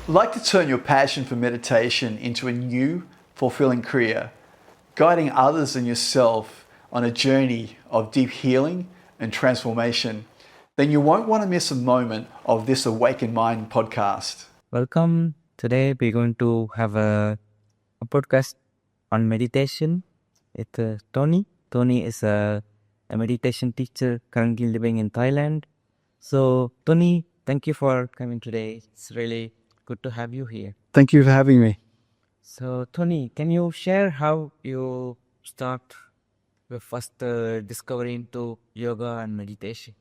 Like to turn your passion for meditation into a new, fulfilling career, guiding others and yourself on a journey of deep healing and transformation, then you won't want to miss a moment of this Awakened Mind podcast. Welcome. Today we're going to have a podcast on meditation with Tony. Tony is a meditation teacher currently living in Thailand. So, Tony, thank you for coming today. It's really good to have you here. Thank you for having me. So, Tony, can you share how you start your first discovery into yoga and meditation?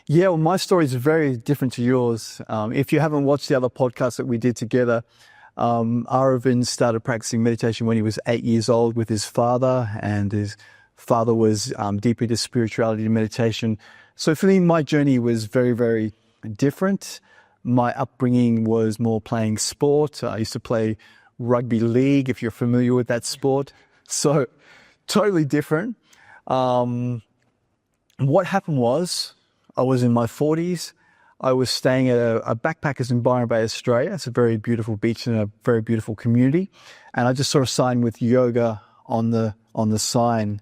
Yeah, well, my story is very different to yours. If you haven't watched the other podcasts that we did together, Arvind started practicing meditation when he was 8 years old with his father, and his father was deep into spirituality and meditation. So for me, my journey was very, very different. My upbringing was more playing sport. I used to play rugby league, if you're familiar with that sport. So totally different. What happened was, I was in my 40s. I was staying at a backpackers in Byron Bay, Australia. It's a very beautiful beach and a very beautiful community. And I just sort of signed with yoga on the sign.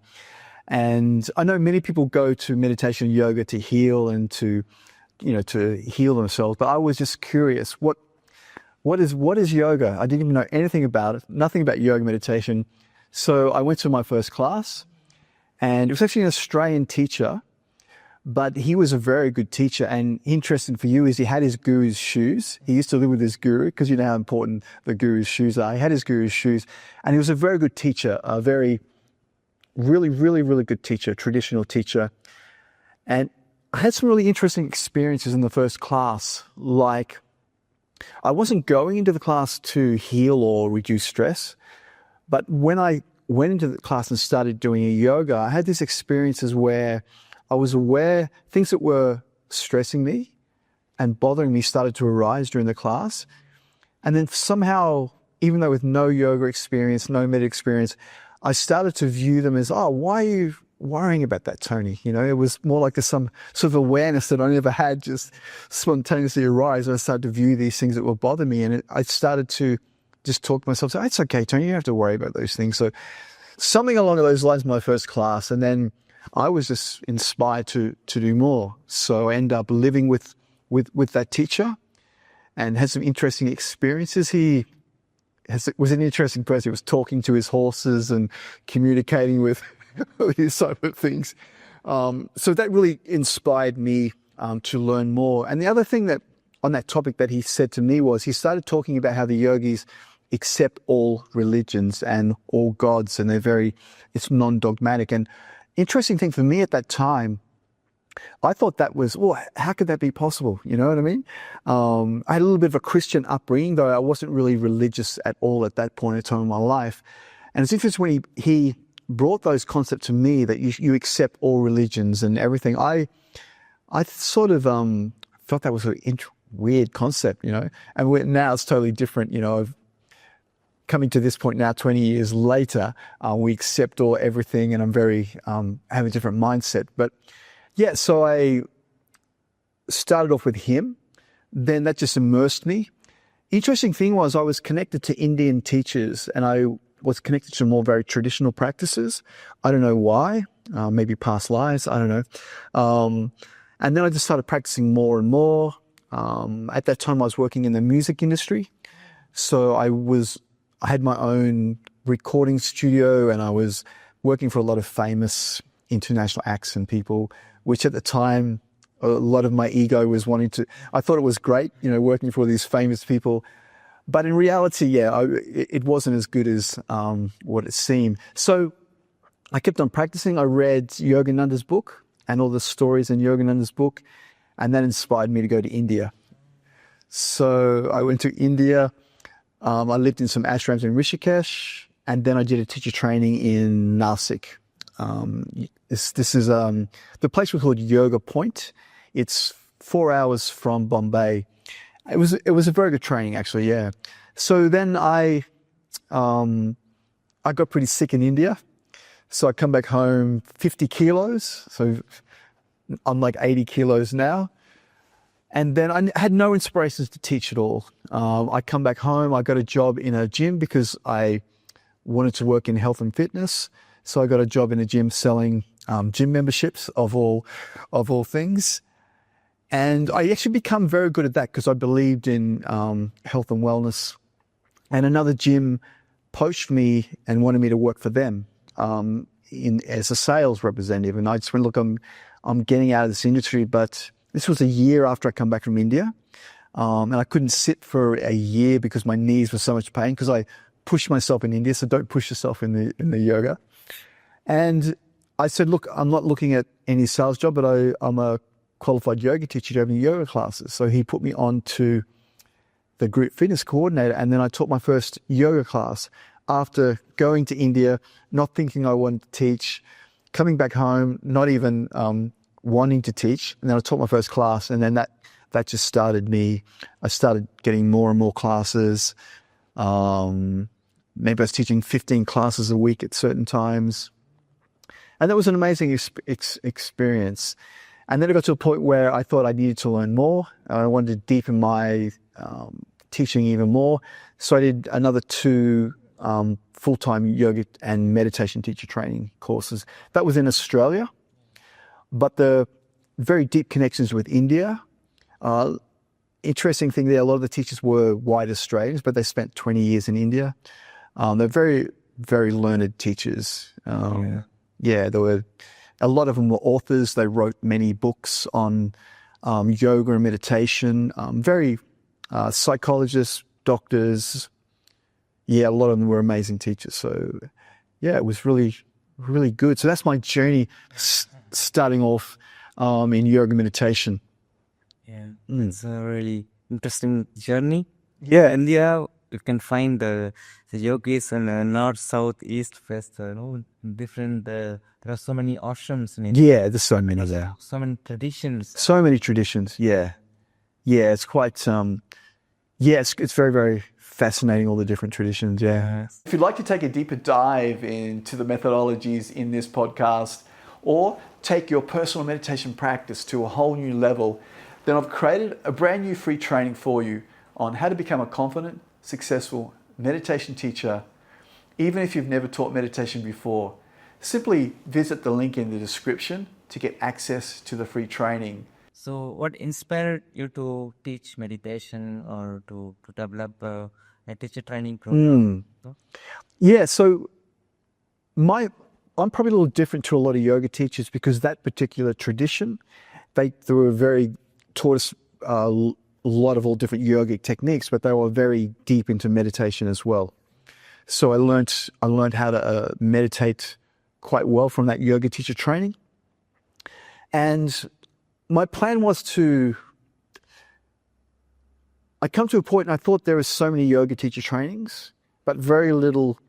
And I know many people go to meditation and yoga to heal and to heal themselves. But I was just curious, what is yoga? I didn't even know anything about it, nothing about yoga meditation. So I went to my first class, and it was actually an Australian teacher, but he was a very good teacher. And interesting for you is he had his guru's shoes. He used to live with his guru, because you know how important the guru's shoes are. He had his guru's shoes, and he was a very good teacher, a very, really, really, really good teacher, traditional teacher. And I had some really interesting experiences in the first class. Like, I wasn't going into the class to heal or reduce stress, but when I went into the class and started doing yoga, I had these experiences where I was aware things that were stressing me and bothering me started to arise during the class. And then somehow, even though with no yoga experience, no med experience, I started to view them as, oh, why are you worrying about that, Tony? You know, it was more like some sort of awareness that I never had just spontaneously arise. I started to view these things that were bothering me, and I started to just talk to myself, say, it's okay, Tony, you don't have to worry about those things. So something along those lines, my first class, and then I was just inspired to do more. So I ended up living with that teacher and had some interesting experiences. He was an interesting person. He was talking to his horses and communicating with these type of things. So that really inspired me to learn more. And the other thing that on that topic that he said to me was, he started talking about how the yogis accept all religions and all gods, and it's non-dogmatic. And interesting thing for me at that time, I thought that was, how could that be possible? You know what I mean? I had a little bit of a Christian upbringing, though I wasn't really religious at all at that point in time in my life. And it's interesting when he brought those concepts to me, that you accept all religions and everything. I sort of felt that was a weird concept, you know. And now it's totally different, you know. Coming to this point now, 20 years later, we accept everything, and I'm very have a different mindset. But yeah, so I started off with him. Then that just immersed me. Interesting thing was, I was connected to Indian teachers, and I was connected to more very traditional practices. I don't know why, maybe past lives, I don't know. And then I just started practicing more and more. At that time, I was working in the music industry. So I had my own recording studio, and I was working for a lot of famous international acts and people, which at the time, a lot of my ego was I thought it was great, you know, working for these famous people. But in reality, it wasn't as good as what it seemed. So I kept on practicing. I read Yogananda's book and all the stories in Yogananda's book, and that inspired me to go to India. So I went to India. I lived in some ashrams in Rishikesh, and then I did a teacher training in Nasik. This is the place was called Yoga Point. It's 4 hours from Bombay. It was a very good training, actually. Yeah. So then I got pretty sick in India. So I come back home 50 kilos. So I'm like 80 kilos now. And then I had no inspirations to teach at all. I come back home, I got a job in a gym because I wanted to work in health and fitness. So I got a job in a gym selling gym memberships of all things. And I actually become very good at that because I believed in health and wellness. And another gym poached me and wanted me to work for them as a sales representative. And I just went, look, I'm getting out of this industry, but this was a year after I come back from India. And I couldn't sit for a year because my knees were so much pain because I pushed myself in India. So don't push yourself in the yoga. And I said, look, I'm not looking at any sales job, but I'm a qualified yoga teacher having yoga classes. So he put me on to the group fitness coordinator, and then I taught my first yoga class after going to India, not thinking I wanted to teach, coming back home, not even wanting to teach. And then I taught my first class, and then that just started me. I started getting more and more classes. Maybe I was teaching 15 classes a week at certain times. And that was an amazing experience. And then it got to a point where I thought I needed to learn more. I wanted to deepen my teaching even more. So I did another 2 full-time yoga and meditation teacher training courses. That was in Australia. But the very deep connections with India. Interesting thing there, a lot of the teachers were white Australians, but they spent 20 years in India. They're very, very learned teachers. Yeah, there were a lot of them were authors. They wrote many books on yoga and meditation. Very psychologists, doctors. Yeah, a lot of them were amazing teachers. So yeah, it was really, really good. So that's my journey starting off in yoga meditation. Yeah, it's a really interesting journey. Yeah. India, you can find the yogis in north, south, east, west, different. There are so many ashrams in India. Yeah, there's so many there. So many traditions. So many traditions. Yeah. Yeah, it's quite, it's very, very fascinating, all the different traditions. Yeah. If you'd like to take a deeper dive into the methodologies in this podcast or take your personal meditation practice to a whole new level, then I've created a brand new free training for you on how to become a confident, successful meditation teacher, even if you've never taught meditation before. Simply visit the link in the description to get access to the free training. So what inspired you to teach meditation or to develop a teacher training program? Yeah, so I'm probably a little different to a lot of yoga teachers because that particular tradition, they taught us a lot of all different yogic techniques, but they were very deep into meditation as well. So I learned how to meditate quite well from that yoga teacher training. And my plan was I come to a point and I thought there were so many yoga teacher trainings, but very little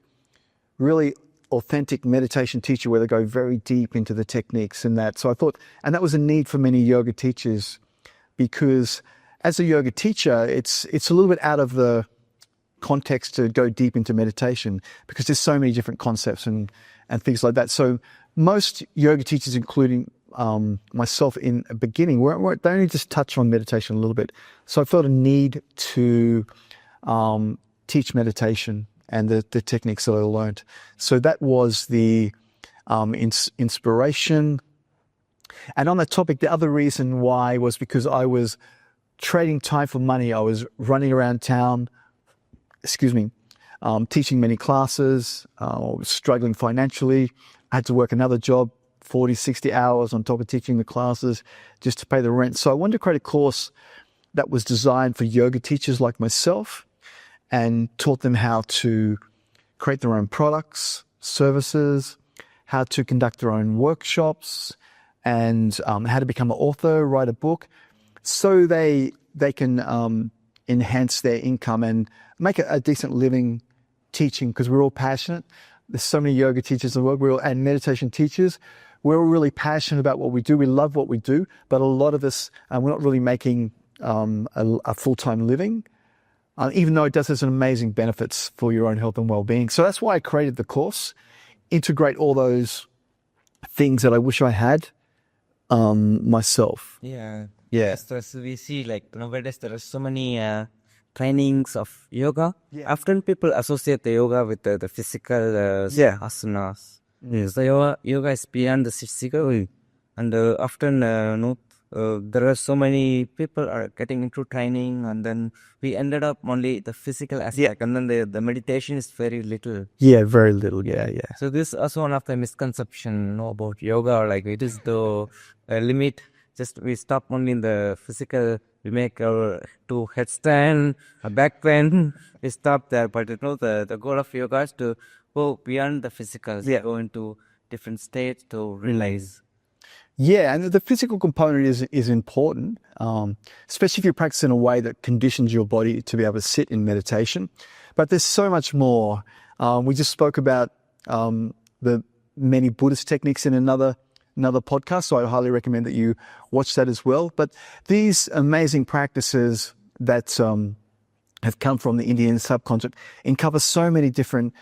really authentic meditation teacher where they go very deep into the techniques and that. So I thought, and that was a need for many yoga teachers because as a yoga teacher, it's a little bit out of the context to go deep into meditation because there's so many different concepts and things like that. So most yoga teachers, including myself in the beginning, they only just touch on meditation a little bit. So I felt a need to teach meditation and the techniques that I learned. So that was the inspiration. And on that topic, the other reason why was because I was trading time for money. I was running around town, teaching many classes. I was struggling financially. I had to work another job, 40, 60 hours on top of teaching the classes just to pay the rent. So I wanted to create a course that was designed for yoga teachers like myself and taught them how to create their own products, services, how to conduct their own workshops, and how to become an author, write a book, so they can enhance their income and make a decent living teaching, because we're all passionate. There's so many yoga teachers in the world, and meditation teachers. We're all really passionate about what we do. We love what we do, but a lot of us, we're not really making a full-time living, even though it does have some amazing benefits for your own health and well-being. So that's why I created the course, integrate all those things that I wish I had myself. Yeah, Yeah. As we see, like nowadays, there are so many trainings of yoga. Yeah. Often people associate the yoga with the physical Yeah. asanas. Mm. So yoga is beyond the physical, and often there are so many people are getting into training, and then we ended up only the physical aspect, and then the meditation is very little. Yeah, very little. Yeah, yeah. So this is also one of the misconception about yoga. Like it is the limit. Just we stop only in the physical. We make our two headstand, a back bend. We stop there. But the goal of yoga is to go beyond the physical. Yeah. Go into different states to realize. Yeah, and the physical component is important, especially if you practice in a way that conditions your body to be able to sit in meditation. But there's so much more. We just spoke about the many Buddhist techniques in another podcast, so I highly recommend that you watch that as well. But these amazing practices that have come from the Indian subcontinent encompass so many different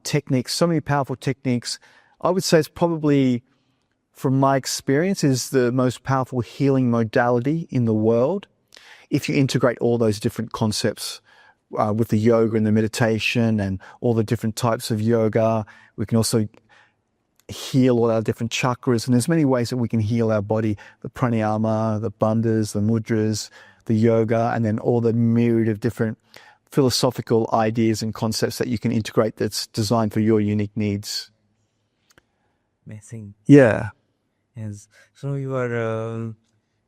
techniques, so many powerful techniques. I would say it's probably, from my experience, is the most powerful healing modality in the world if you integrate all those different concepts with the yoga and the meditation and all the different types of yoga. We can also heal all our different chakras, and there's many ways that we can heal our body: the pranayama, the bandhas, the mudras, the yoga, and then all the myriad of different philosophical ideas and concepts that you can integrate that's designed for your unique needs. Amazing. Yeah. Yes. So you are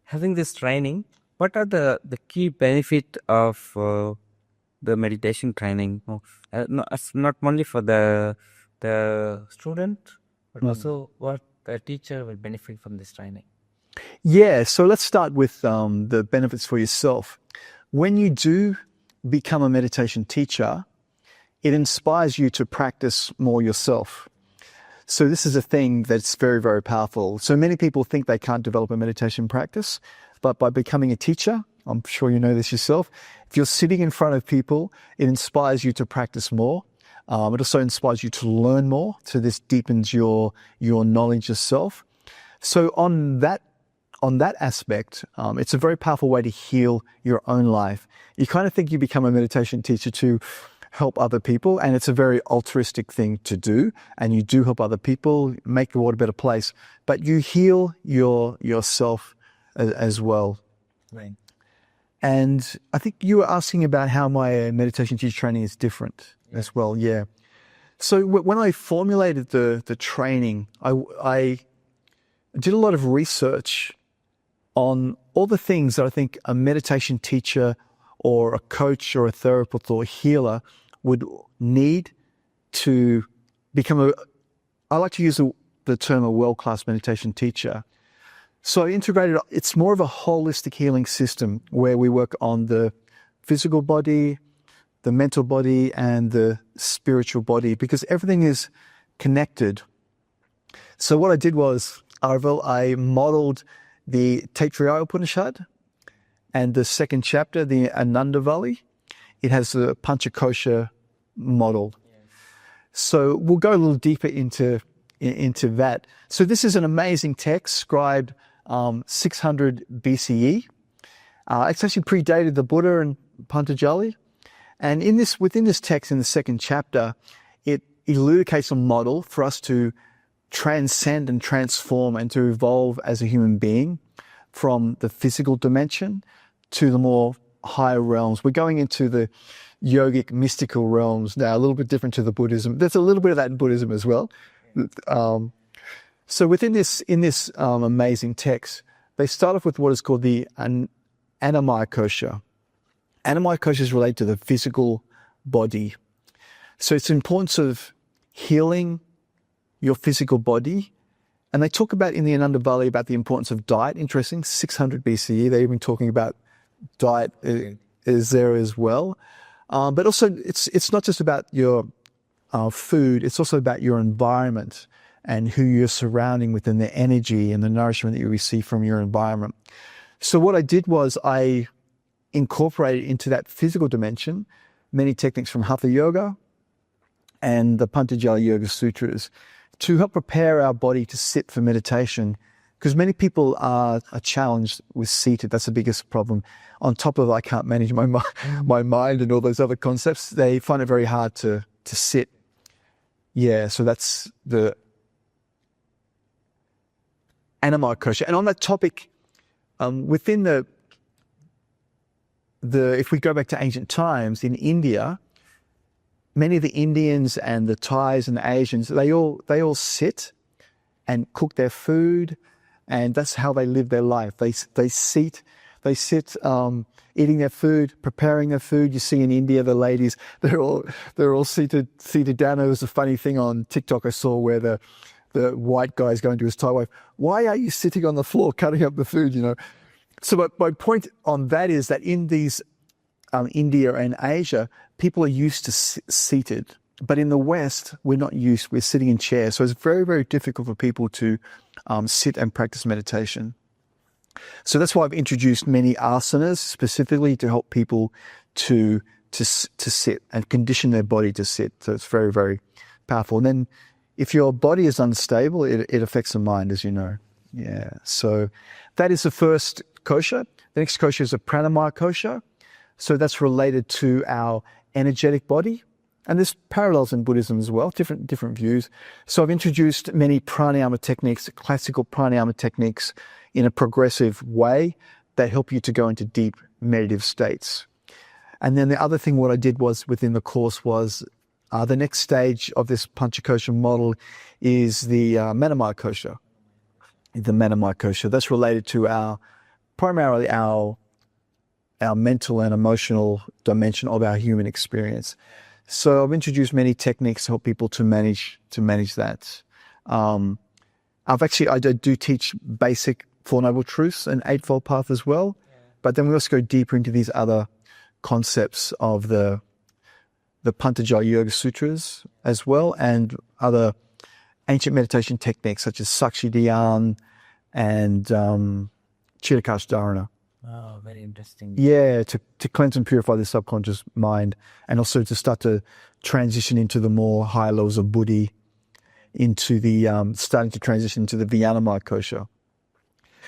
having this training. What are the key benefit of the meditation training? Not only for the student, but also what the teacher will benefit from this training. Yeah, so let's start with the benefits for yourself. When you do become a meditation teacher, it inspires you to practice more yourself. So this is a thing that's very, very powerful. So many people think they can't develop a meditation practice, but by becoming a teacher, I'm sure you know this yourself, if you're sitting in front of people, it inspires you to practice more. It also inspires you to learn more. So this deepens your knowledge yourself. So on that aspect, it's a very powerful way to heal your own life. You kind of think you become a meditation teacher to help other people, and it's a very altruistic thing to do, and you do help other people, make the world a better place, but you heal yourself as well. Right. And I think you were asking about how my meditation teacher training is different as well. Yeah. So when I formulated the training, I did a lot of research on all the things that I think a meditation teacher or a coach or a therapist or a healer would need to become I like to use the term a world-class meditation teacher. So I integrated, it's more of a holistic healing system where we work on the physical body, the mental body, and the spiritual body, because everything is connected. So what I did was, Arvind, I modeled the Taittiriya Upanishad and the second chapter, the Anandavali. It has the Panchakosha model. Yes. So we'll go a little deeper into that. So this is an amazing text, scribed 600 BCE. It's actually predated the Buddha and Patanjali. And within this text, in the second chapter, it elucidates a model for us to transcend and transform and to evolve as a human being from the physical dimension to the more higher realms. We're going into the yogic mystical realms now, a little bit different to the Buddhism. There's a little bit of that in Buddhism as well. So in this amazing text, they start off with what is called the Annamaya Kosha. Annamaya Kosha is related to the physical body. So it's the importance of healing your physical body. And they talk about in the Anandavali about the importance of diet. Interesting, 600 BCE, they're even talking about diet is there as well. But also it's not just about your food, it's also about your environment and who you're surrounding with and the energy and the nourishment that you receive from your environment. So what I did was I incorporated into that physical dimension many techniques from Hatha Yoga and the Patanjali Yoga Sutras to help prepare our body to sit for meditation. because many people are challenged with seated. That's the biggest problem. On top of I can't manage my mind and all those other concepts, they find it very hard to sit. Yeah, so that's the Anamaya kosha. And on that topic, within if we go back to ancient times in India, many of the Indians and the Thais and the Asians, they all sit and cook their food, and that's how they live their life. They sit, eating their food, preparing their food. You see in India, the ladies, they're all seated down. There was a funny thing on TikTok I saw where the white guy's going to his Thai wife, "Why are you sitting on the floor cutting up the food?" So my point on that is that in these India and Asia, people are used to seated. But in the West, we're not used. We're sitting in chairs. So it's very, very difficult for people to sit and practice meditation. So that's why I've introduced many asanas specifically to help people to sit and condition their body to sit. So it's very, very powerful. And then if your body is unstable, it affects the mind, as you know. Yeah. So that is the first kosha. The next kosha is a pranamaya kosha. So that's related to our energetic body. And there's parallels in Buddhism as well, different views. So I've introduced many pranayama techniques, classical pranayama techniques in a progressive way that help you to go into deep meditative states. And then the other thing what I did was within the course was the next stage of this Panchakosha model is the Manamaya kosha. The Manamaya kosha. That's related to primarily our mental and emotional dimension of our human experience. So I've introduced many techniques to help people to manage that. I do teach basic Four Noble Truths and Eightfold Path as well, but then we also go deeper into these other concepts of the Patanjali Yoga Sutras as well, and other ancient meditation techniques such as Sakshi Dhyan and Chittakash Dharana. Oh, very interesting. Yeah, to cleanse and purify the subconscious mind, and also to start to transition into the more higher levels of buddhi, into the starting to transition into the Vijnanamaya kosha.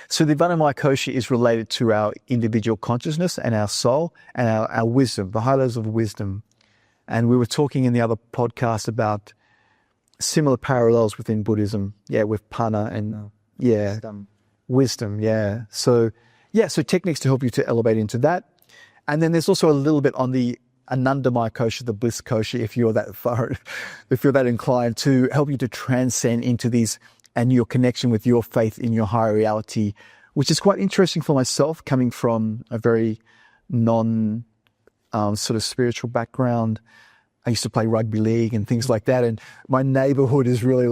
So the Vijnanamaya kosha is related to our individual consciousness and our soul and our wisdom, the high levels of wisdom. And we were talking in the other podcast about similar parallels within Buddhism, with Panna and wisdom, So techniques to help you to elevate into that. And then there's also a little bit on the Anandamaya kosha, the bliss kosha, if you're that inclined, to help you to transcend into these and your connection with your faith in your higher reality, which is quite interesting for myself, coming from a very sort of spiritual background. I used to play rugby league and things like that. And my neighborhood is really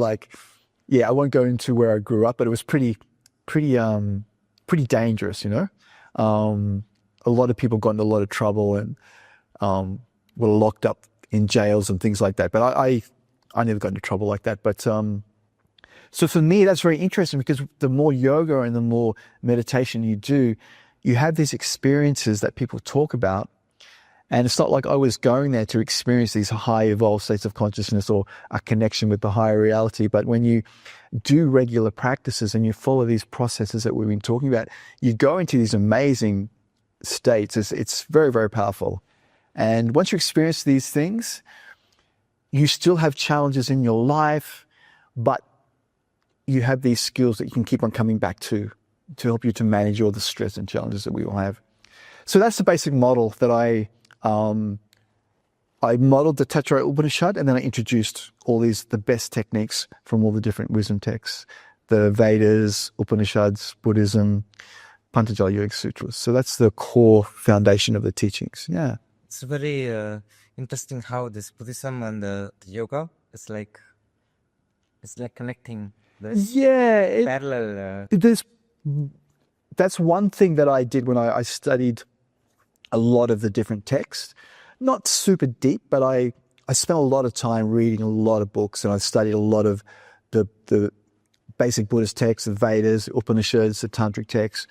I won't go into where I grew up, but it was pretty dangerous, A lot of people got into a lot of trouble and were locked up in jails and things like that. But I never got into trouble like that. But so for me, that's very interesting, because the more yoga and the more meditation you do, you have these experiences that people talk about. And it's not like I was going there to experience these high evolved states of consciousness or a connection with the higher reality. But when you do regular practices and you follow these processes that we've been talking about, you go into these amazing states. It's very, very powerful. And once you experience these things, you still have challenges in your life, but you have these skills that you can keep on coming back to help you to manage all the stress and challenges that we all have. So that's the basic model that I modeled the Taittiriya Upanishad, and then I introduced the best techniques from all the different wisdom texts, the Vedas, Upanishads, Buddhism, Patanjali Yoga Sutras. So that's the core foundation of the teachings. Yeah. It's very interesting how this Buddhism and the yoga is like connecting. Parallel. That's one thing that I did when I studied a lot of the different texts. Not super deep, but I spent a lot of time reading a lot of books, and I studied a lot of the basic Buddhist texts, the Vedas, Upanishads, the Tantric texts.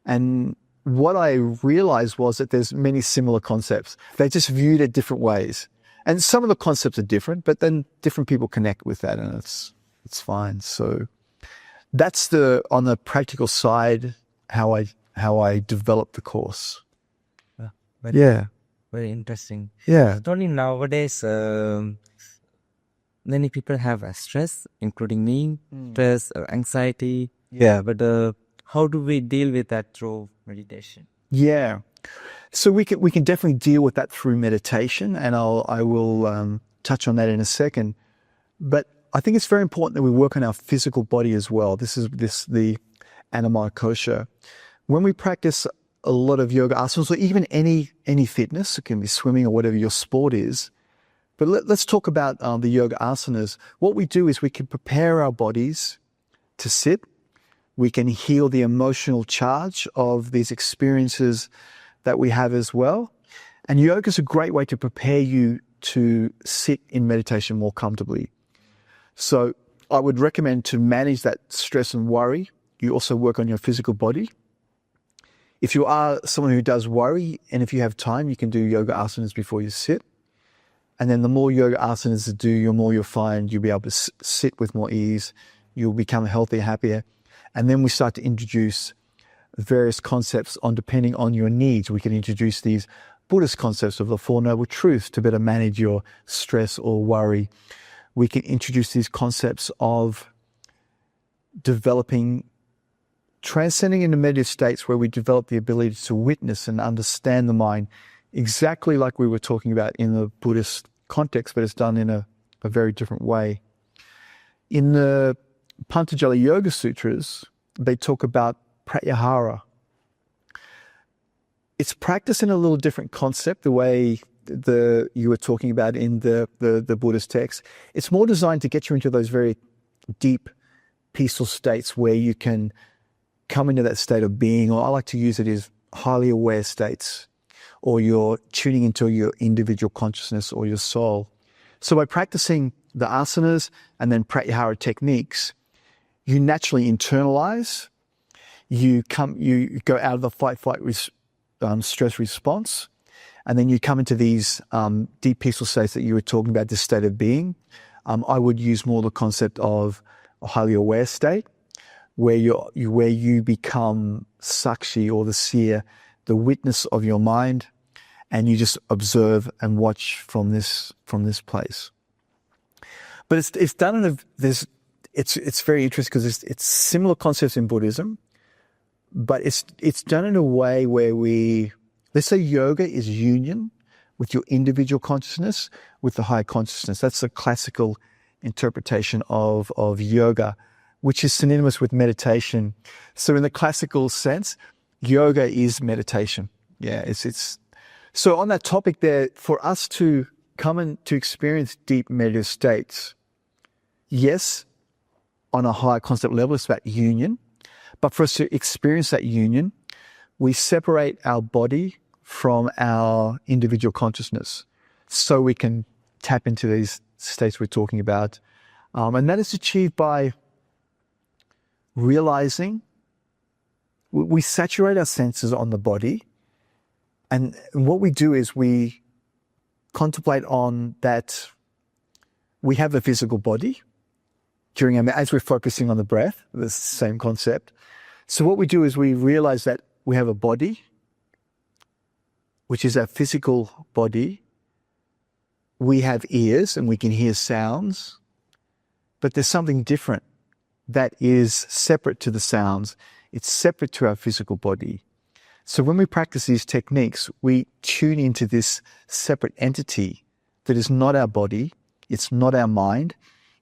And what I realized was that there's many similar concepts. They're just viewed at different ways. And some of the concepts are different, but then different people connect with that, and it's fine. So That's on the practical side, how I developed the course. Very, Yeah. very interesting. Yeah. Tony, nowadays, many people have stress, including me, stress or anxiety. Yeah. But how do we deal with that through meditation? Yeah. So we can definitely deal with that through meditation, and I will touch on that in a second. But I think it's very important that we work on our physical body as well. This is the Anamaya Kosha. When we practice a lot of yoga asanas, or even any fitness, it can be swimming or whatever your sport is. But let's talk about the yoga asanas. What we do is we can prepare our bodies to sit. We can heal the emotional charge of these experiences that we have as well. And yoga is a great way to prepare you to sit in meditation more comfortably. So I would recommend, to manage that stress and worry, you also work on your physical body. If you are someone who does worry, and if you have time, you can do yoga asanas before you sit. And then the more yoga asanas you do, the more you'll find you'll be able to sit with more ease. You'll become healthier, happier. And then we start to introduce various concepts depending on your needs. We can introduce these Buddhist concepts of the Four Noble Truths to better manage your stress or worry. We can introduce these concepts of transcending into meditative states where we develop the ability to witness and understand the mind, exactly like we were talking about in the Buddhist context, but it's done in a very different way. In the Patanjali Yoga Sutras, they talk about pratyahara. It's practiced in a little different concept, the way you were talking about in the Buddhist text. It's more designed to get you into those very deep, peaceful states where you can come into that state of being, or I like to use it as highly aware states, or you're tuning into your individual consciousness or your soul. So by practicing the asanas and then pratyahara techniques, you naturally internalize, you go out of the fight-flight stress response, and then you come into these deep peaceful states that you were talking about, this state of being. I would use more the concept of a highly aware state, where you become sakshi, or the seer, the witness of your mind, and you just observe and watch from this place. But it's done it's very interesting because it's similar concepts in Buddhism, but it's done in a way where let's say yoga is union with your individual consciousness with the higher consciousness. That's the classical interpretation of yoga, which is synonymous with meditation. So in the classical sense, yoga is meditation. Yeah, it's so on that topic there, for us to come and to experience deep meditative states, yes, on a higher concept level, it's about union. But for us to experience that union, we separate our body from our individual consciousness so we can tap into these states we're talking about. And that is achieved by realizing we saturate our senses on the body. And what we do is we contemplate on that we have a physical body as we're focusing on the breath, the same concept. So what we do is we realize that we have a body, which is our physical body. We have ears and we can hear sounds, but there's something different that is separate to the sounds. It's separate to our physical body. So when we practice these techniques, we tune into this separate entity that is not our body, it's not our mind,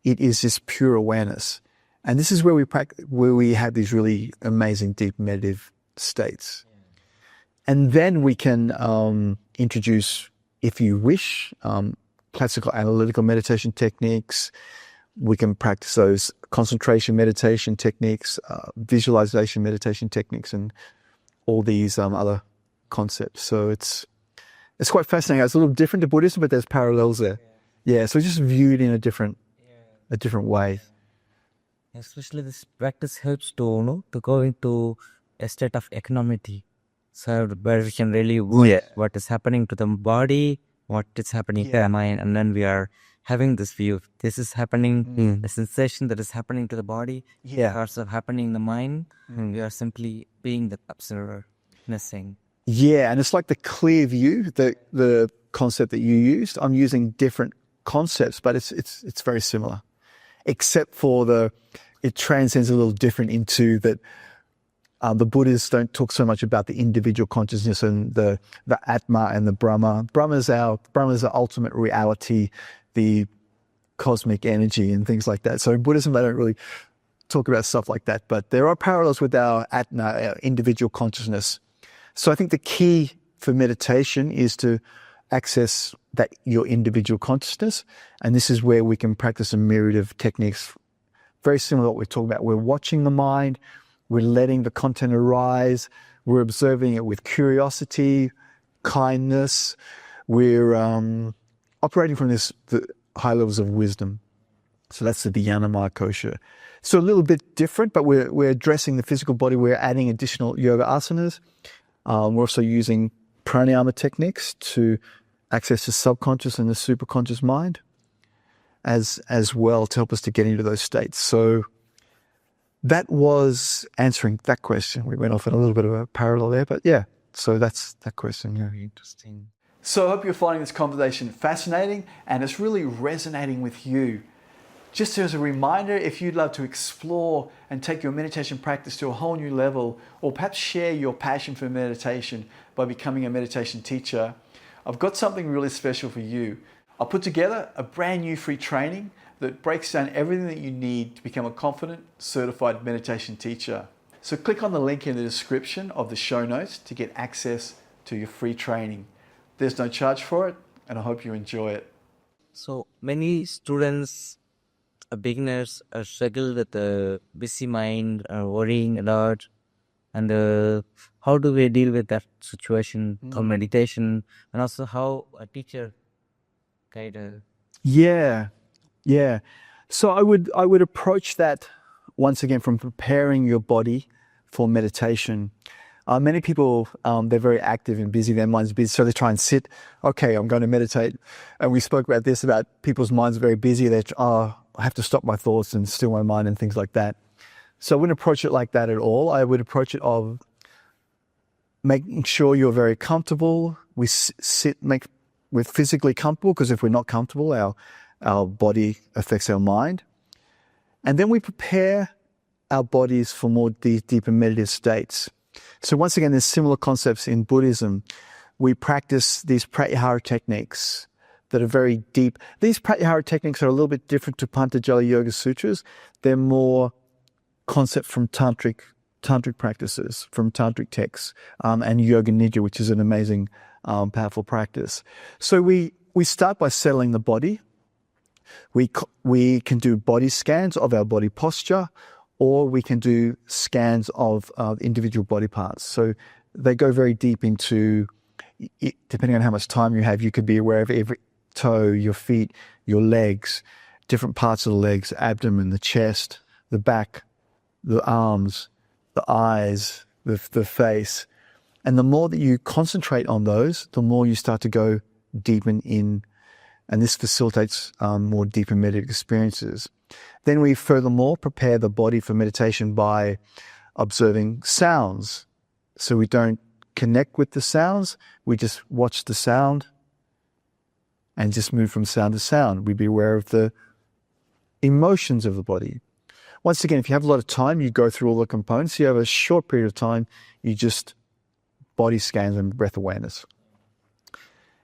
it is this pure awareness. And this is where we have these really amazing deep meditative states. And then we can introduce, if you wish, classical analytical meditation techniques. We can practice those concentration meditation techniques, visualization meditation techniques, and all these other concepts. So it's quite fascinating. It's a little different to Buddhism, but there's parallels there. Yeah, so just viewed in a different way. Especially this practice helps to go into a state of equanimity, so where we can really watch what is happening to the body, what is happening to the mind, and then we are having this view. This is happening, the sensation that is happening to the body, Yeah. parts of happening in the mind. We are simply being the observer, listening. Yeah, and it's like the clear view, the concept that you used. I'm using different concepts, but it's very similar, except for it transcends a little different into that. The Buddhists don't talk so much about the individual consciousness and the Atma and the Brahma. Brahma is the ultimate reality, the cosmic energy and things like that. So in Buddhism, they don't really talk about stuff like that, but there are parallels with our Atma, our individual consciousness. So I think the key for meditation is to access your individual consciousness, and this is where we can practice a myriad of techniques, very similar to what we're talking about. We're watching the mind, we're letting the content arise, we're observing it with curiosity, kindness, we're operating from the high levels of wisdom. So that's the Vijnanamaya kosha. So a little bit different, but we're addressing the physical body. We're adding additional yoga asanas. We're also using pranayama techniques to access the subconscious and the superconscious mind as well to help us to get into those states. So that was answering that question. We went off in a little bit of a parallel there, but yeah, so that's that question. Yeah. Very interesting. So I hope you're finding this conversation fascinating and it's really resonating with you. Just as a reminder, if you'd love to explore and take your meditation practice to a whole new level, or perhaps share your passion for meditation by becoming a meditation teacher, I've got something really special for you. I'll put together a brand new free training that breaks down everything that you need to become a confident, certified meditation teacher. So click on the link in the description of the show notes to get access to your free training. There's no charge for it, and I hope you enjoy it. So many students, beginners, struggle with a busy mind, worrying a lot. And how do we deal with that situation of meditation, and also how a teacher guide? Yeah. So I would approach that once again from preparing your body for meditation. Many people, they're very active and busy, their mind's busy, so they try and sit, okay, I'm going to meditate. And we spoke about this, about people's minds are very busy, I have to stop my thoughts and still my mind and things like that. So I wouldn't approach it like that at all. I would approach it of making sure you're very comfortable. We're physically comfortable, because if we're not comfortable, our body affects our mind. And then we prepare our bodies for more deeper meditative states. So once again, there's similar concepts in Buddhism. We practice these pratyahara techniques that are very deep. These pratyahara techniques are a little bit different to Patanjali Yoga Sutras. They're more concept from tantric practices, from tantric texts, and yoga nidra, which is an amazing, powerful practice. So we start by settling the body. We can do body scans of our body posture, or we can do scans of individual body parts. So they go very deep into, depending on how much time you have, you could be aware of every toe, your feet, your legs, different parts of the legs, abdomen, the chest, the back, the arms, the eyes, the face. And the more that you concentrate on those, the more you start to go deeper in, and this facilitates more deeper meditative experiences. Then we furthermore prepare the body for meditation by observing sounds. So we don't connect with the sounds, we just watch the sound and just move from sound to sound. We be aware of the emotions of the body. Once again, if you have a lot of time, you go through all the components. You have a short period of time, you just body scans and breath awareness.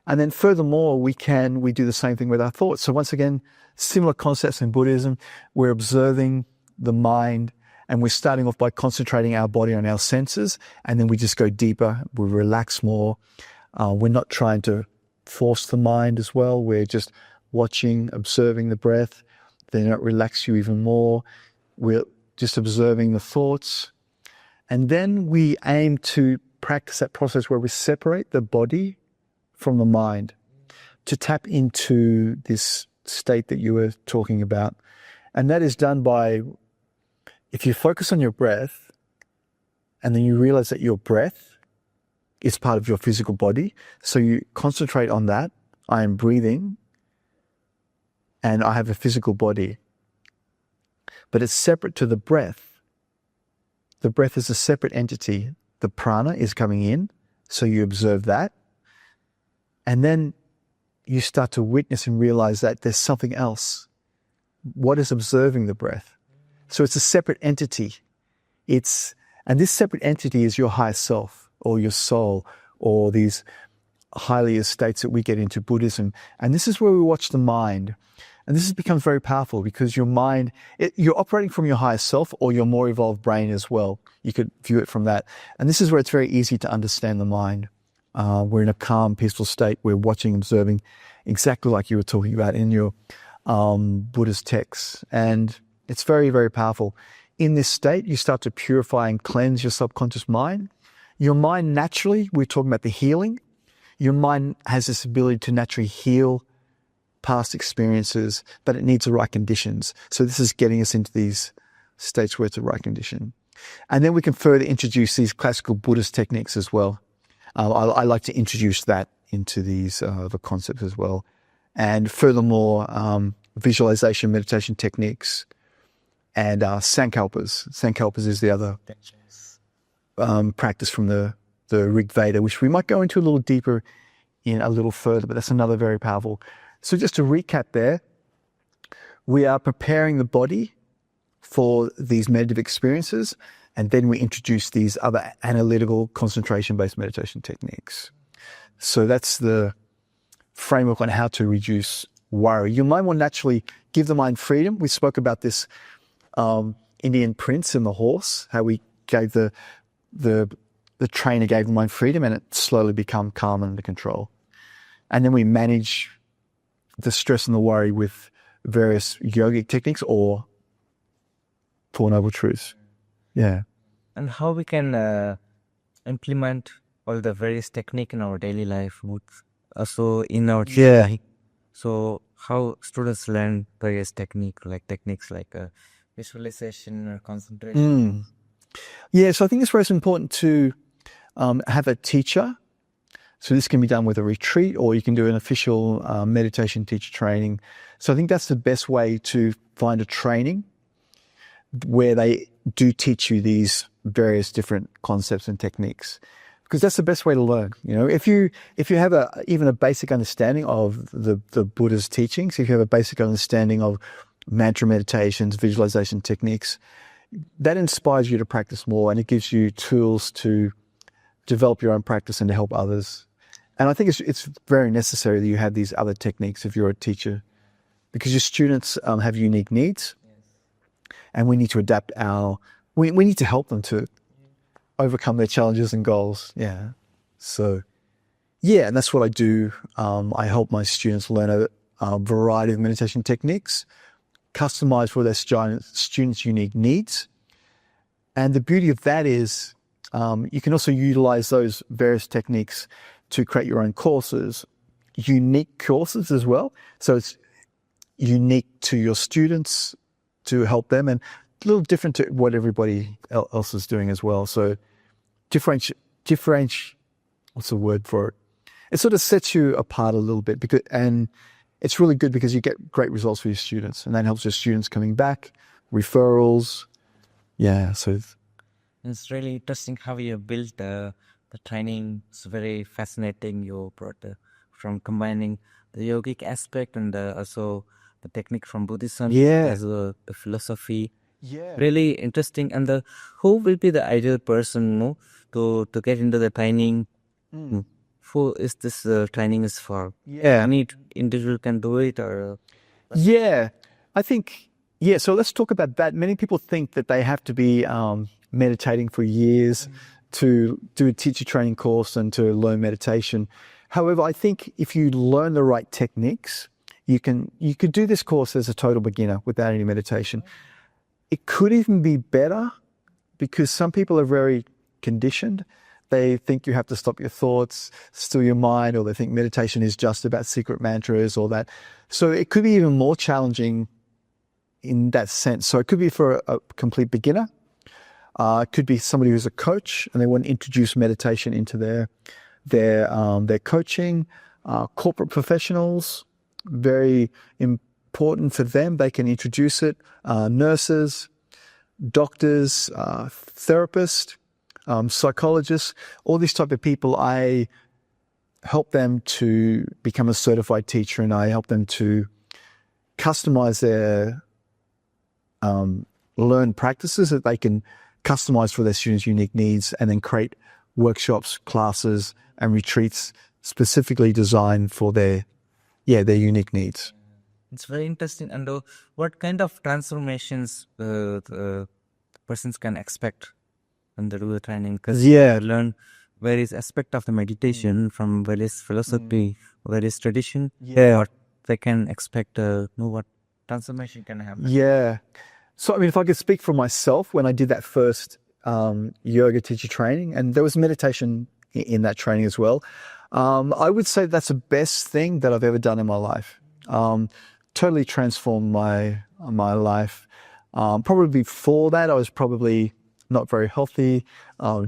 And then furthermore, we do the same thing with our thoughts. So once again, similar concepts in Buddhism. We're observing the mind, and we're starting off by concentrating our body on our senses, and then we just go deeper. We relax more. We're not trying to force the mind as well. We're just watching, observing the breath. Then it relaxes you even more. We're just observing the thoughts. And then we aim to practice that process where we separate the body from the mind to tap into this state that you were talking about. And that is done by, if you focus on your breath and then you realize that your breath is part of your physical body, so you concentrate on that. I am breathing, and I have a physical body, but it's separate to the breath. The breath is a separate entity. The prana is coming in, so you observe that. And then you start to witness and realize that there's something else. What is observing the breath? So it's a separate entity. And this separate entity is your higher self or your soul or these higher states that we get into Buddhism. And this is where we watch the mind. And this has become very powerful because your mind, you're operating from your higher self or your more evolved brain as well. You could view it from that. And this is where it's very easy to understand the mind. We're in a calm, peaceful state. We're watching, observing, exactly like you were talking about in your Buddhist texts. And it's very, very powerful. In this state, you start to purify and cleanse your subconscious mind. Your mind naturally, we're talking about the healing. Your mind has this ability to naturally heal past experiences, but it needs the right conditions. So this is getting us into these states where it's the right condition. And then we can further introduce these classical Buddhist techniques as well. I like to introduce that into these the concepts as well. And furthermore, visualization, meditation techniques, and sankalpas. Sankalpas is the other practice from the Rig Veda, which we might go into a little deeper in a little further, but that's another very powerful. So just to recap there, we are preparing the body for these meditative experiences, and then we introduce these other analytical, concentration-based meditation techniques. So that's the framework on how to reduce worry. Your mind will naturally give the mind freedom. We spoke about this Indian prince and the horse, how we gave the trainer gave the mind freedom and it slowly become calm and under control. And then we manage the stress and the worry with various yogic techniques or Four Noble Truths. Yeah. And how we can implement all the various technique in our daily life, also in our So how students learn various techniques like visualization or concentration. Yeah, so I think it's very important to have a teacher. So this can be done with a retreat, or you can do an official meditation teacher training. So I think that's the best way to find a training where they do teach you these various different concepts and techniques, because that's the best way to learn. You know, if you have even a basic understanding of the Buddha's teachings, if you have a basic understanding of mantra meditations, visualization techniques, that inspires you to practice more, and it gives you tools to develop your own practice and to help others. And I think it's very necessary that you have these other techniques if you're a teacher, because your students have unique needs, and we need to adapt we need to help them to overcome their challenges and goals. Yeah. So, yeah, and that's what I do. I help my students learn a variety of meditation techniques, customized for their students' unique needs. And the beauty of that is you can also utilize those various techniques to create your own courses, unique courses as well. So it's unique to your students to help them, and a little different to what everybody else is doing as well. So differentiate, what's the word for it? It sort of sets you apart a little bit, and it's really good because you get great results for your students, and that helps your students coming back, referrals. Yeah, so it's really interesting how you built the training. It's very fascinating. You brought from combining the yogic aspect and also the technique from Buddhism as the philosophy. Yeah. Really interesting. And who will be the ideal person to get into the training? Who is this training is for? Yeah. Any individual can do it, or? Yeah, I think, so let's talk about that. Many people think that they have to be meditating for years to do a teacher training course and to learn meditation. However, I think if you learn the right techniques, you could do this course as a total beginner without any meditation. It could even be better because some people are very conditioned. They think you have to stop your thoughts, still your mind, or they think meditation is just about secret mantras or that. So it could be even more challenging in that sense. So it could be for a complete beginner. It could be somebody who's a coach and they want to introduce meditation into their coaching. Corporate professionals, very important for them, they can introduce it. Nurses, doctors, therapists, psychologists, all these type of people, I help them to become a certified teacher, and I help them to customize their learned practices that they can customize for their students' unique needs, and then create workshops, classes, and retreats specifically designed for their unique needs. It's very interesting. And what kind of transformations the persons can expect when they do the training? Because Yeah. you learn various aspects of the meditation from various philosophy, various tradition. Yeah. What they can expect, know what transformation can happen. Yeah. So, I mean, if I could speak for myself, when I did that first yoga teacher training, and there was meditation in that training as well, I would say that's the best thing that I've ever done in my life. Totally transformed my life. Probably before that, I was probably not very healthy,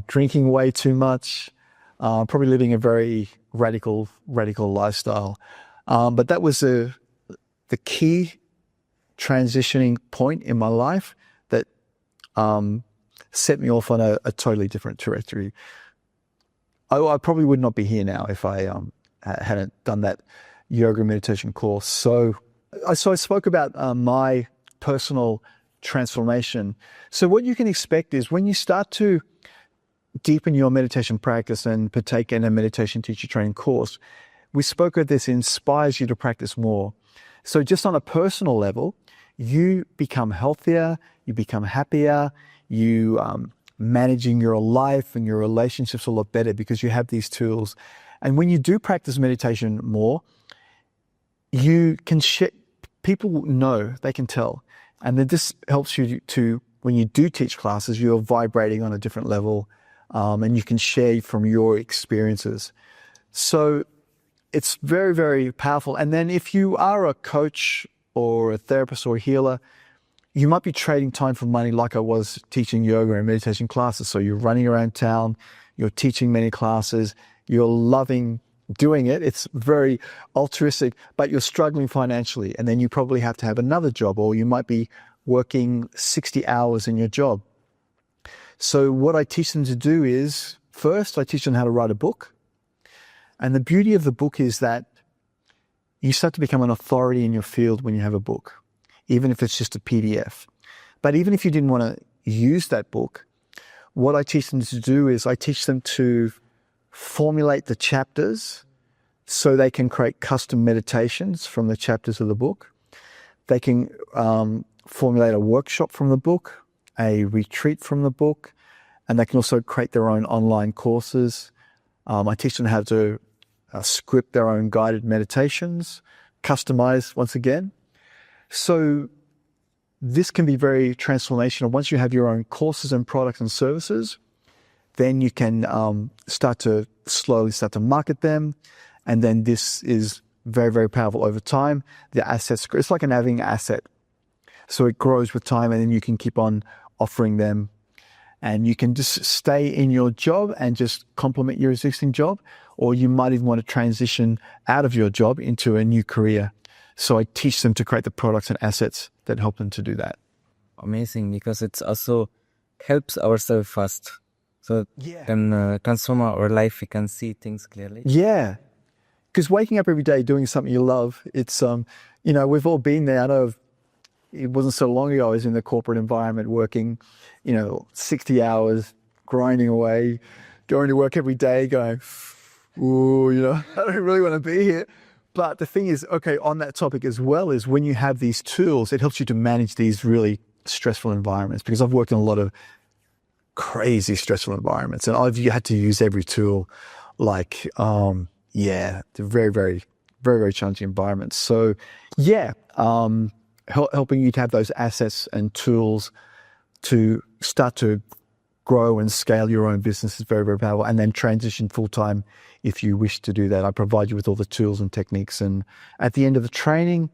drinking way too much, probably living a very radical lifestyle. But that was the key transitioning point in my life that set me off on a totally different trajectory. I probably would not be here now if I hadn't done that yoga meditation course. So I spoke about my personal transformation. So what you can expect is when you start to deepen your meditation practice and partake in a meditation teacher training course, we spoke of this inspires you to practice more. So just on a personal level, you become healthier, you become happier, you managing your life and your relationships a lot better because you have these tools. And when you do practice meditation more, you can people know, they can tell. And then this helps you to, when you do teach classes, you're vibrating on a different level, and you can share from your experiences. So it's very, very powerful. And then if you are a coach or a therapist or a healer, you might be trading time for money like I was teaching yoga and meditation classes. So you're running around town, you're teaching many classes, you're loving doing it. It's very altruistic, but you're struggling financially. And then you probably have to have another job, or you might be working 60 hours in your job. So what I teach them to do is, first, I teach them how to write a book. And the beauty of the book is that you start to become an authority in your field when you have a book, even if it's just a PDF. But even if you didn't want to use that book, what I teach them to do is I teach them to formulate the chapters so they can create custom meditations from the chapters of the book. They can formulate a workshop from the book, a retreat from the book, and they can also create their own online courses. I teach them how to script their own guided meditations, customized once again. So this can be very transformational. Once you have your own courses and products and services, then you can slowly start to market them. And then this is very, very powerful over time. The assets, it's like having an asset. So it grows with time, and then you can keep on offering them. And you can just stay in your job and just complement your existing job, or you might even want to transition out of your job into a new career. So I teach them to create the products and assets that help them to do that. Amazing, because it's also helps ourselves first. So can transform our life, we can see things clearly. Yeah. Because waking up every day doing something you love, it's, we've all been there. I know it wasn't so long ago I was in the corporate environment working, 60 hours, grinding away, going to work every day going, ooh, I don't really want to be here. But the thing is, okay, on that topic as well, is when you have these tools, it helps you to manage these really stressful environments, because I've worked in a lot of crazy stressful environments, and I've had to use every tool, like, they're very, very, very, very challenging environments. So, helping you to have those assets and tools to start to grow and scale your own business is very, very powerful. And then transition full-time if you wish to do that. I provide you with all the tools and techniques. And at the end of the training,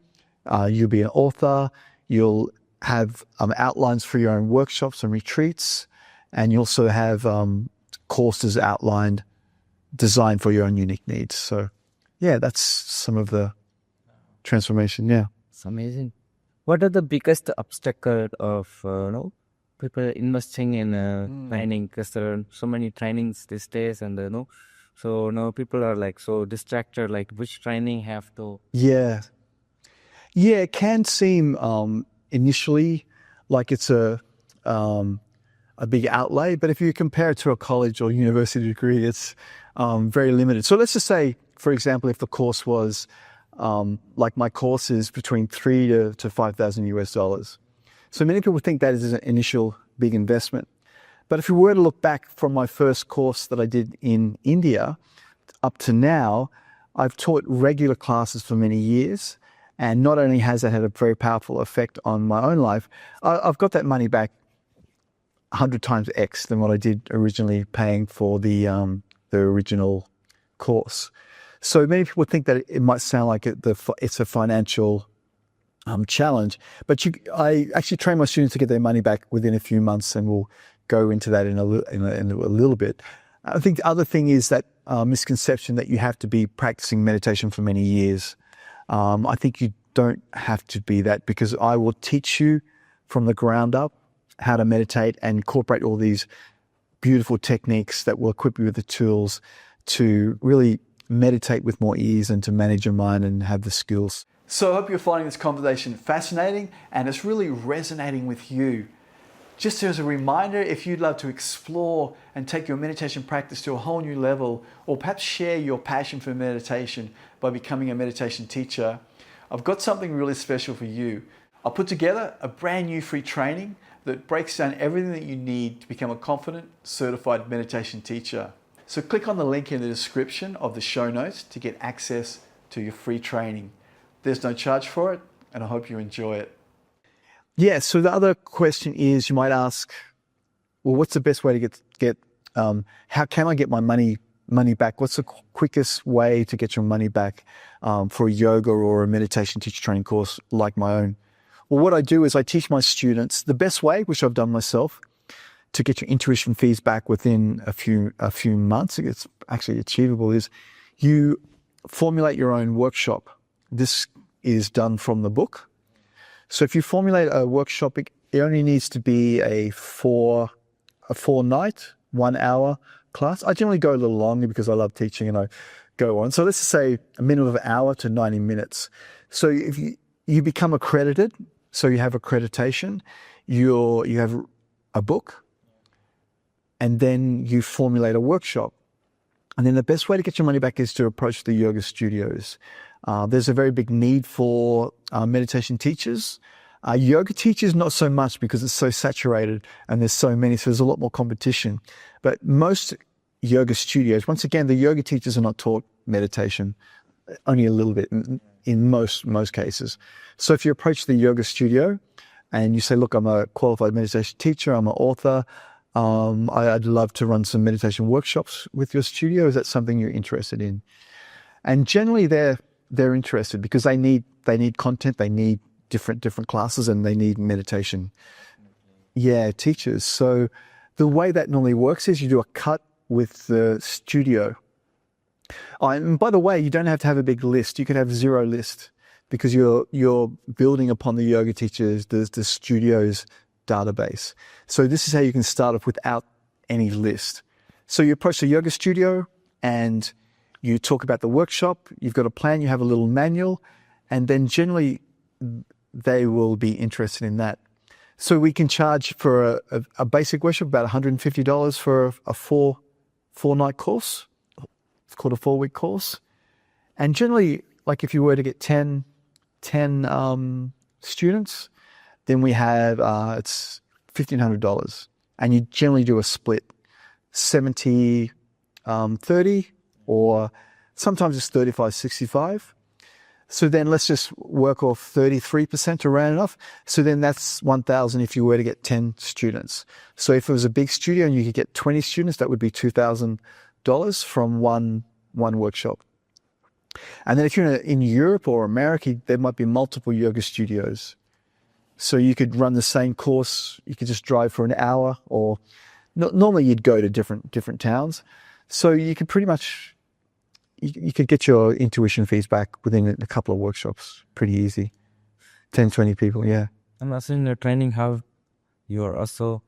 you'll be an author. You'll have outlines for your own workshops and retreats. And you also have courses outlined, designed for your own unique needs. So, that's some of the transformation, It's amazing. What are the biggest obstacle of people investing in training? Because there are so many trainings these days, and so now people are like so distracted. Like which training have to? Yeah. Yeah, it can seem initially like it's a big outlay, but if you compare it to a college or university degree, it's very limited. So let's just say, for example, if the course was like my course is between $3,000 to $5,000. So many people think that is an initial big investment. But if you were to look back from my first course that I did in India up to now, I've taught regular classes for many years. And not only has that had a very powerful effect on my own life, I've got that money back 100 times X than what I did originally paying for the original course. So many people think that it might sound like it's a financial challenge, but I actually train my students to get their money back within a few months, and we'll go into that in a little bit. I think the other thing is that misconception that you have to be practicing meditation for many years. I think you don't have to be that, because I will teach you from the ground up how to meditate and incorporate all these beautiful techniques that will equip you with the tools to really meditate with more ease and to manage your mind and have the skills. So I hope you're finding this conversation fascinating and it's really resonating with you. Just as a reminder, if you'd love to explore and take your meditation practice to a whole new level, or perhaps share your passion for meditation by becoming a meditation teacher, I've got something really special for you. I'll put together a brand new free training that breaks down everything that you need to become a confident, certified meditation teacher. So click on the link in the description of the show notes to get access to your free training. There's no charge for it, and I hope you enjoy it. Yeah, so the other question is, you might ask, well, what's the best way to get how can I get my money back? What's the quickest way to get your money back for a yoga or a meditation teacher training course like my own? Well, what I do is I teach my students the best way, which I've done myself, to get your intuition fees back within a few months. It's actually achievable. Is you formulate your own workshop. This is done from the book. So if you formulate a workshop, it only needs to be a four night, 1 hour class. I generally go a little longer because I love teaching and I go on. So let's just say a minimum of an hour to 90 minutes. So if you become accredited, so you have accreditation, you have a book, and then you formulate a workshop. And then the best way to get your money back is to approach the yoga studios. There's a very big need for meditation teachers. Yoga teachers, not so much, because it's so saturated and there's so many, so there's a lot more competition. But most yoga studios, once again, the yoga teachers are not taught meditation, only a little bit in most cases. So if you approach the yoga studio and you say, look, I'm a qualified meditation teacher, I'm an author, I'd love to run some meditation workshops with your studio. Is that something you're interested in? And generally they're interested because they need content, they need different classes, and they need meditation. Yeah, teachers. So the way that normally works is you do a cut with the studio. And by the way, you don't have to have a big list. You could have zero list, because you're building upon the yoga teachers, the studio's database. So this is how you can start off without any list. So you approach the yoga studio and you talk about the workshop. You've got a plan, you have a little manual, and then generally they will be interested in that. So we can charge for a basic workshop about $150 for a four-night course. It's called a 4-week course. And generally, like if you were to get 10 students, then we have, it's $1,500. And you generally do a split, 70, 30, or sometimes it's 35, 65. So then let's just work off 33% to round it off. So then that's $1,000 if you were to get 10 students. So if it was a big studio and you could get 20 students, that would be $2,000 from one workshop. And then if you're in Europe or America, there might be multiple yoga studios. So you could run the same course. You could just drive for an hour, or normally you'd go to different towns. So you could pretty much, you could get your intuition fees back within a couple of workshops pretty easy. 10, 20 people, yeah. And also in your training, how you are also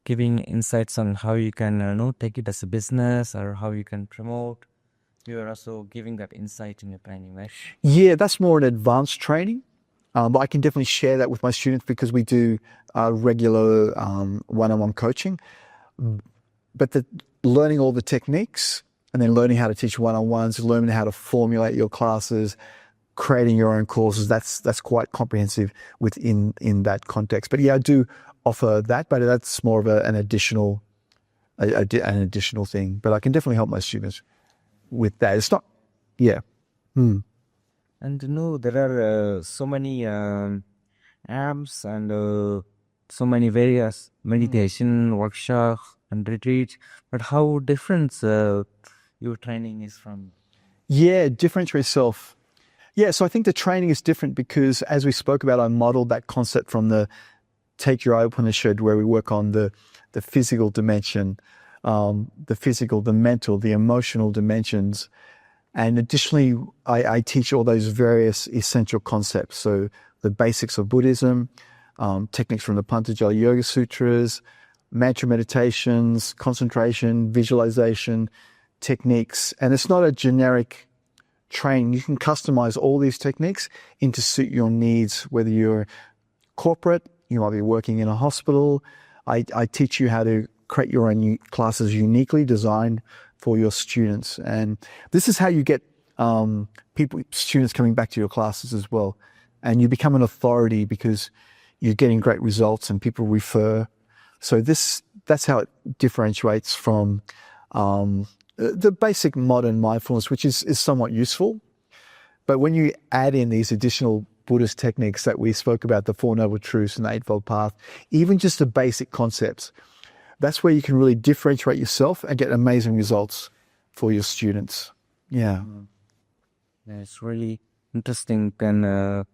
giving insights on how you can take it as a business or how you can promote. You are also giving that insight in your training, right? Yeah, that's more an advanced training. But I can definitely share that with my students because we do regular one-on-one coaching. But learning all the techniques and then learning how to teach one-on-ones, learning how to formulate your classes, creating your own courses, that's quite comprehensive within that context. But yeah, I do offer that, but that's more of an additional thing. But I can definitely help my students with that. It's not, yeah. And there are so many apps and so many various meditation workshops and retreats. But how different your training is from? Yeah, differentiate yourself. Yeah, so I think the training is different because, as we spoke about, I modeled that concept from the Take Your Eye Upanishad, where we work on the physical dimension, the physical, the mental, the emotional dimensions. And additionally, I teach all those various essential concepts. So the basics of Buddhism, techniques from the Patanjali Yoga Sutras, mantra meditations, concentration, visualization techniques. And it's not a generic training. You can customize all these techniques into suit your needs, whether you're corporate, you might be working in a hospital. I teach you how to create your own classes uniquely designed for your students. And this is how you get students coming back to your classes as well. And you become an authority because you're getting great results and people refer. So that's how it differentiates from the basic modern mindfulness, which is somewhat useful. But when you add in these additional Buddhist techniques that we spoke about, the Four Noble Truths and the Eightfold Path, even just the basic concepts, that's where you can really differentiate yourself and get amazing results for your students. Yeah. Yeah, it's really interesting. Can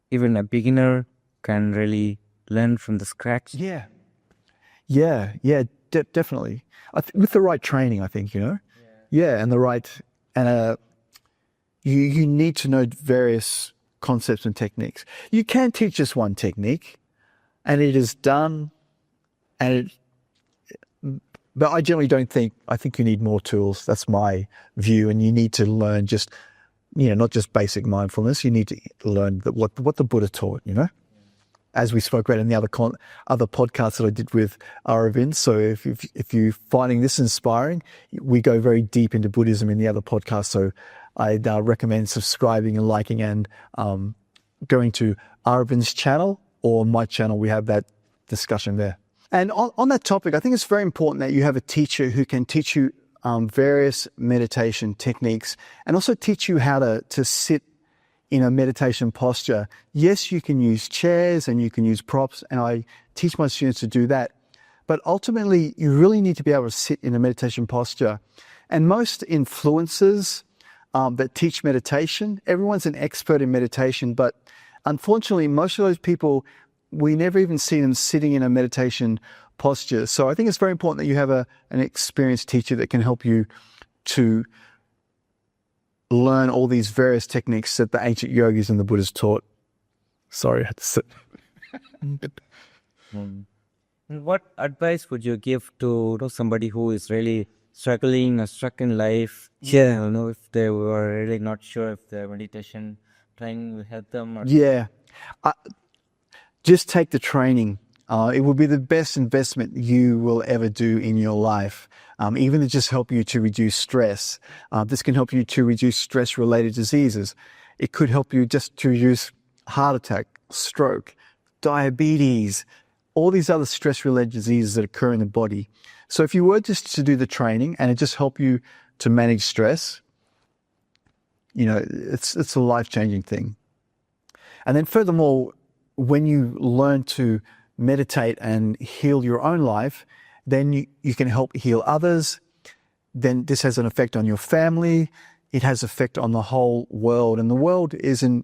even a beginner can really learn from the scratch. Yeah. Definitely. With the right training, I think, Yeah, and the right, and you need to know various concepts and techniques. You can teach just one technique, and it is done, but I generally don't think, I think you need more tools. That's my view, and you need to learn just, not just basic mindfulness. You need to learn what the Buddha taught, as we spoke about in the other podcasts that I did with Arvind. So if you're finding this inspiring, we go very deep into Buddhism in the other podcasts. So I'd recommend subscribing and liking and going to Arvind's channel or my channel. We have that discussion there. And on that topic, I think it's very important that you have a teacher who can teach you various meditation techniques and also teach you how to sit in a meditation posture. Yes, you can use chairs and you can use props, and I teach my students to do that. But ultimately, you really need to be able to sit in a meditation posture. And most influencers that teach meditation, everyone's an expert in meditation, but unfortunately, most of those people, we never even see them sitting in a meditation posture. So I think it's very important that you have an experienced teacher that can help you to learn all these various techniques that the ancient yogis and the Buddhas taught. Sorry, I had to sit. And what advice would you give to somebody who is really struggling or stuck in life? Yeah, if they were really not sure if the meditation training will help them. Yeah, just take the training. It will be the best investment you will ever do in your life. Even to just help you to reduce stress. This can help you to reduce stress-related diseases. It could help you just to reduce heart attack, stroke, diabetes, all these other stress-related diseases that occur in the body. So if you were just to do the training and it just help you to manage stress, it's a life-changing thing. And then furthermore, when you learn to meditate and heal your own life, then you can help heal others. Then this has an effect on your family. It has effect on the whole world. And the world is in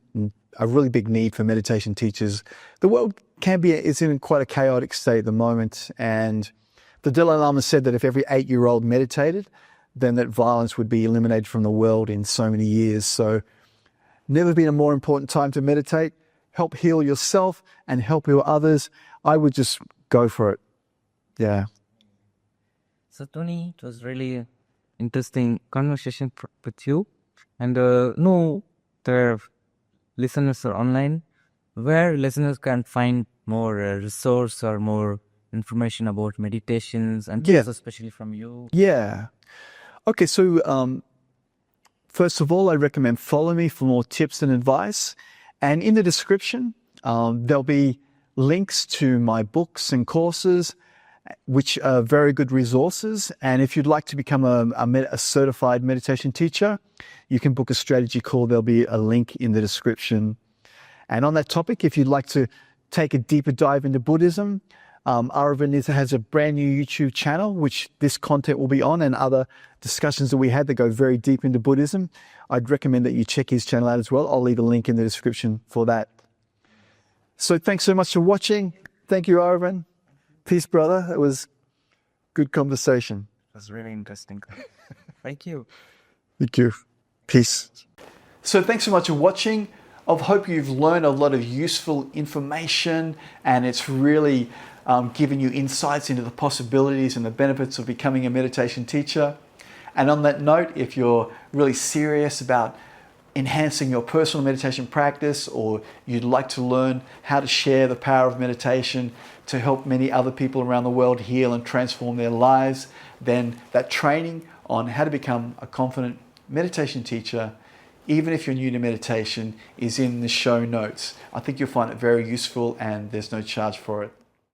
a really big need for meditation teachers. The world is in quite a chaotic state at the moment. And the Dalai Lama said that if every 8-year-old meditated, then that violence would be eliminated from the world in so many years. So never been a more important time to meditate. help heal yourself and help heal others, I would just go for it. Yeah. So Tony, it was really interesting conversation with you. And no, the listeners are online, where listeners can find more resource or more information about meditations and Yeah. tips, especially from you. Yeah. Okay, so first of all, I recommend follow me for more tips and advice. And in the description, there'll be links to my books and courses, which are very good resources. And if you'd like to become a certified meditation teacher, you can book a strategy call. There'll be a link in the description. And on that topic, if you'd like to take a deeper dive into Buddhism, Arvind has a brand new YouTube channel, which this content will be on, and other discussions that we had that go very deep into Buddhism. I'd recommend that you check his channel out as well. I'll leave a link in the description for that. So thanks so much for watching. Thank you, Arvind. Peace, brother. It was good conversation. It was really interesting. Thank you. Thank you. Peace. So thanks so much for watching. I hope you've learned a lot of useful information, and it's really given you insights into the possibilities and the benefits of becoming a meditation teacher. And on that note, if you're really serious about enhancing your personal meditation practice, or you'd like to learn how to share the power of meditation to help many other people around the world heal and transform their lives, then that training on how to become a confident meditation teacher, even if you're new to meditation, is in the show notes. I think you'll find it very useful, and there's no charge for it.